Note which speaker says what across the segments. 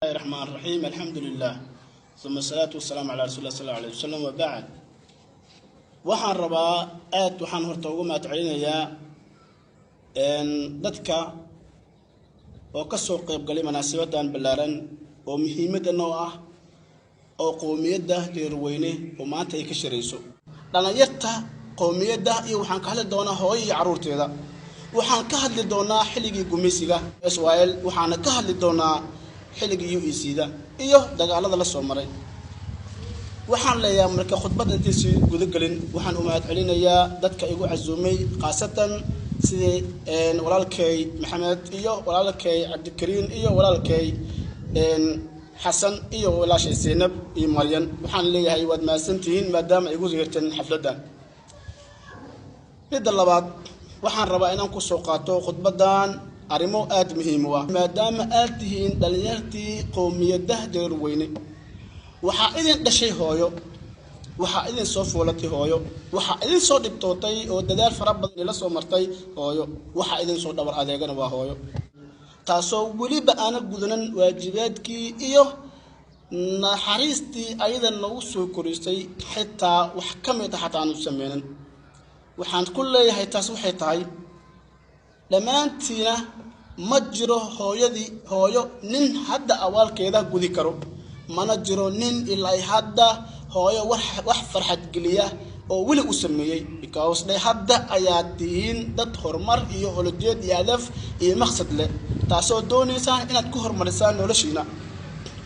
Speaker 1: الرحمن الرحيم الحمد لله ثم الصلاة والسلام على رسول الله صلى الله عليه وسلم وبعد waxaan rabaa aad waxaan horta ugu maadcelinayaa dadka oo ka soo qayb galay munaasabaddan ballaaran oo muhiimada noo ah oo qoomiyadda Deerweyne oo maanta ay ka shirayso dhalinyarta qoomiyadda iyo waxaan ka hadli doonaa hooyo iyo caruurteeda waxaan ka hadli doonaa xilligii gumeysiga Israel waxaan ka hadli doonaa xilligii UEC-da iyo dagaalada la soo maray waxaan leeyahay marka khudbada intii guud galin waxaan u mahadcelinayaa dadka igu casuumay qaasatan sidii walaalkay Maxamed iyo walaalkay Cabdikariin iyo walaalkay Xasan iyo walaashay Zainab iyo Maryan waxaan leeyahay waad maasantihiin maadaama ay igu yeerteen xafladan mid labaad waxaan rabaa inaan ku soo qaato khudbadan arimo aad muhiim ah maadaama aad tihiin dhalinyartii qoomiyadda Deerweyne waxa idin dhashay hooyo waxa idin soo foolatay hooyo waxa idin soo dhibtootay oo dadaal fara badan la soo martay hooyo waxa idin soo dhabar adeegana waa hooyo taasoo waliba aan gudanan waajibaadkii iyo naxariistii aydan nagu soo koristay xitaa wax kamid ah hataan u sameeynan waxaan ku leeyahay taas waxay tahay dhamaantiina ma jiro hooyo nin hadda awaalkeeda gudi karo mana jiro nin ilaa hadda hooyo wax farxad geliya oo wali u sameeyay because day hadda ayaa tihiin dad horumar iyo olojeed iyo hadaf iyo maqsad leh taasoo doonaysaan inaad ku horumarisaan noloshiina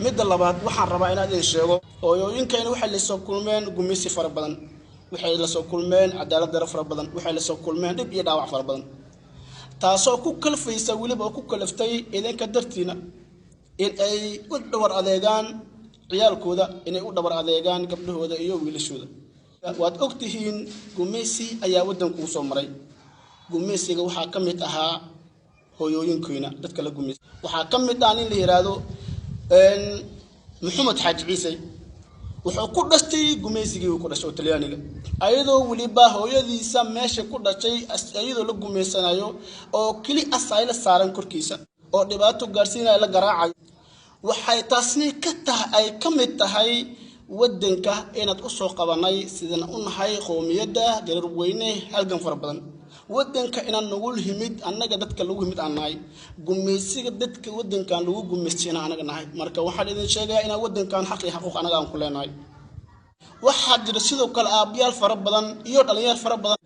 Speaker 1: mid labaad waxaan rabaa inaad idin sheego hooyooyinkayna waxay la soo kulmeen gumeysi fara badan waxay la soo kulmeen cadaalad darro fara badan waxay la soo kulmeen dhib iyo dhaawac fara badan taasoo ku kalfaysa waliba ku kalaftay idinka dartiina in ay u dhawar adeegaan ciyaalkooda inay u dhabar adeegaan gabdhahooda iyo wiilashooda waad ogtihiin gumeysi ayaa wadanku soo maray gumeysiga waxa kamid ahaa hooyooyinkeena dadka la gumeysi waxa kamid ah in la yiraahdo Maxamed Xaaji Ciise wuxuu ku dhashay gumeysigii uu ku dhashay Talyaaniga ayadoo waliba hooyadiisa meesha ku dhashay ayadoo la gumeysanayo oo kali asayl saaran korkiisa oo dhibaato gaarsiinaya la garaacayo waxay taasni ka tahay kamid tahay wadanka inaad u soo qabanay sidana u nahay qoomiyadda Deerweyne halgan fara badan wadanka inaan nagu himid annaga dadka lagu himid anahay gumeysiga dadka wadankan lagu gumeysina anaga nahay marka waxaan idin sheegayaa in wadankan xaq iyo xuquuq anaga aan ku leenahay waxa jira sidoo kale aabiyaal fara badan iyo dhalinyaro fara badan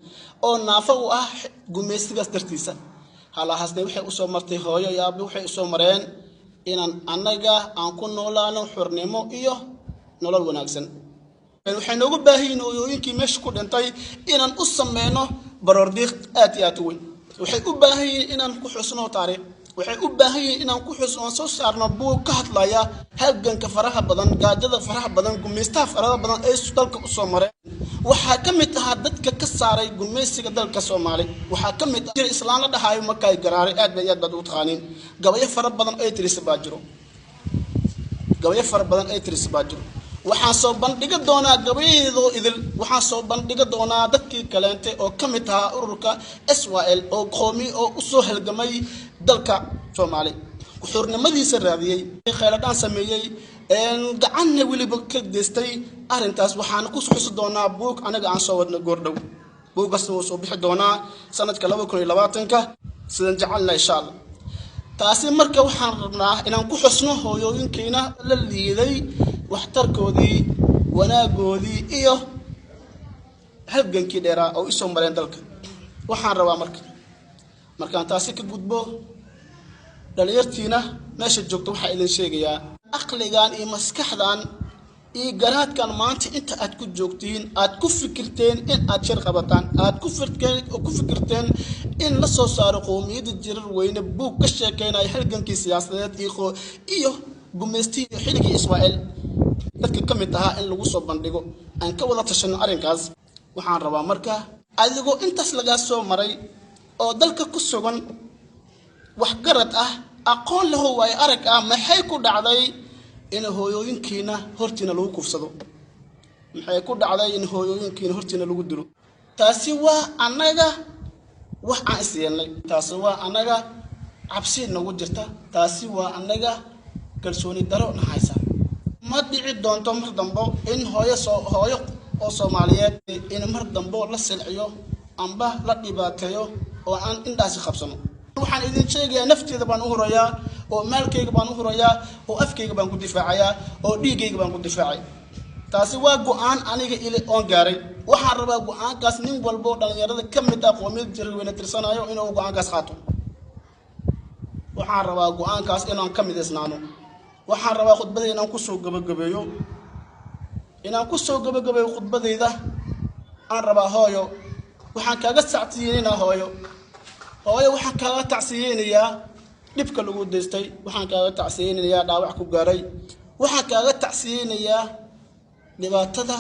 Speaker 1: oo naafo u ah gumeysigaas dartiisa halahaasna waxay u soo martay hooyo iyo aabi waxay u soo mareen inaan anaga aan ku noolaano xornimo iyo nolol wanaagsan waxay noogu baahiin hooyooyinkii meesha ku dhintay inaan u sameeyno baroordiiq aad iyo aad weyn waxay u baahiin inaan ku xusno taariikh waxay u baahiin inaan ku xusno soo saarno buug ka hadlaya halganka faraha badan gaajada faraha badan gumeystaha faraha badan ee dalka u soo maray waxa kamid ah dadka ka saaray gumeysiga dalka Soomaaliya waxa kamid ah Islaam la dhahayo Makay Garaare aad bay u taqaaniin gabayo fara badan ay tirisa baajiro gabayo fara badan ay tirisa baajiro waxaan soo bandhigi doonaa gabayadoo idil waxaan soo bandhigi doonaa dadkii kaleente oo kamid ah ururka Israel oo qoomi oo u soo halgamay dalka Soomaaliya xornimadiisa raadiyay khayladaan sameeyay gacanna waliba ka deestay arintaas waxaan ku xusu doonaa buug anaga aan soo wadno goordhow buugaas oo soo bixi doonaa sanadka 2020ka sidan jecelna insha Allah taasi marka waxaan rabnaa inaan ku xusno hooyooyinkeena la liiday waxtarkoodii wanaagoodii iyo halgankii dheeraa oo isoo mareen dalka waxaan rabaa markaan taasi ka gudbo dhalinyartiina meesha joogto waxa idin sheegayaa aqligan iyo maskaxdan iyo garaadkan maanta inta aad ku joogtiin aad ku fikirteen in aad shir qabataan aad ku fikirteen in la soo saaro qoomiyadda Deerweyne buug ka sheekeynaya halgankii siyaasadeed iyo gumeystiga xilligii Israel dadka kamid ah in lagu soo bandhigo aan ka wada tashano arinkaas waxaan rabaa marka adigoo intaas laga soo maray oo dalka ku sugan wax garad ah aqoon leh way arag ah maxay ku dhacday in hooyooyinkiina hortiina lagu kufsado maxay ku dhacday in hooyooyinkiina hortiina lagu dilo taasi waa anaga wax aan isyeelnay taasi waa anaga cabsi nagu jirta taasi waa anaga kalsooni daro naxaysa ma dhici doonto mar dambo in hooyo oo Soomaaliyeed in mar dambo la silciyo amba la dhibaateeyo oo aan indhaasi qabsano waxaan idin sheegayaa nafteeda baan u hurayaa oo maalkayga baan u hurayaa oo afkayga baan ku difaacayaa oo dhiigayga baan ku difaacay taasi waa go'aan aniga ile oo gaaray waxaan rabaa go'aankaas nin walbo dhalinyarada ka mid ah qoomiyad jirweena tirsanayo inuu go'aankaas qaato waxaan rabaa go'aankaas inaan ka mid isnaano waxaan rabaa khudbadayda inaan ku soo gabagabeeyo khudbadayda aan rabaa hooyo waxaan kaaga tacsiyeynaa hooyo waxaan kaaga tacsiyeynayaa dhibka lagu deystay waxaan kaaga tacsiyeynayaa dhaawac ku gaaray waxaan kaaga tacsiyeynayaa dhibaatada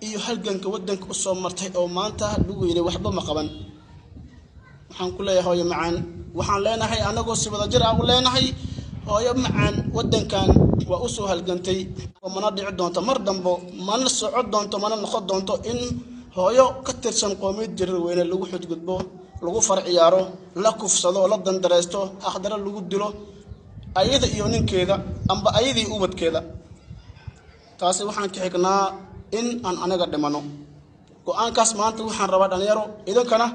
Speaker 1: iyo halganka wadanka u soo martay oo maanta lagu yiri waxba ma qaban waxaan ku leeyahay hooyo macaan waxaan leenahay anagoo si wada jir ah u leenahay hooyo macaan wadankan waa u soo halgantay oo mana dhici doonto mar dambo mana socod doonto mana noqon doonto in hooyo ka tirsan qoomiyad jirweena lagu xudgudbo lagu farciyaaro la kufsado la dandareysto akhdara lagu dilo ayada iyo ninkeeda amba ayadii ubadkeeda taasi waxaan ka xignaa in aan anaga dhimano go'aankaas maanta waxaan rabaa dhalinyaro idinkana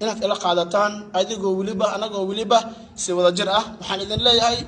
Speaker 1: inaad ila qaadataan adigoo waliba anagoo waliba si wada jir ah waxaan idin leeyahay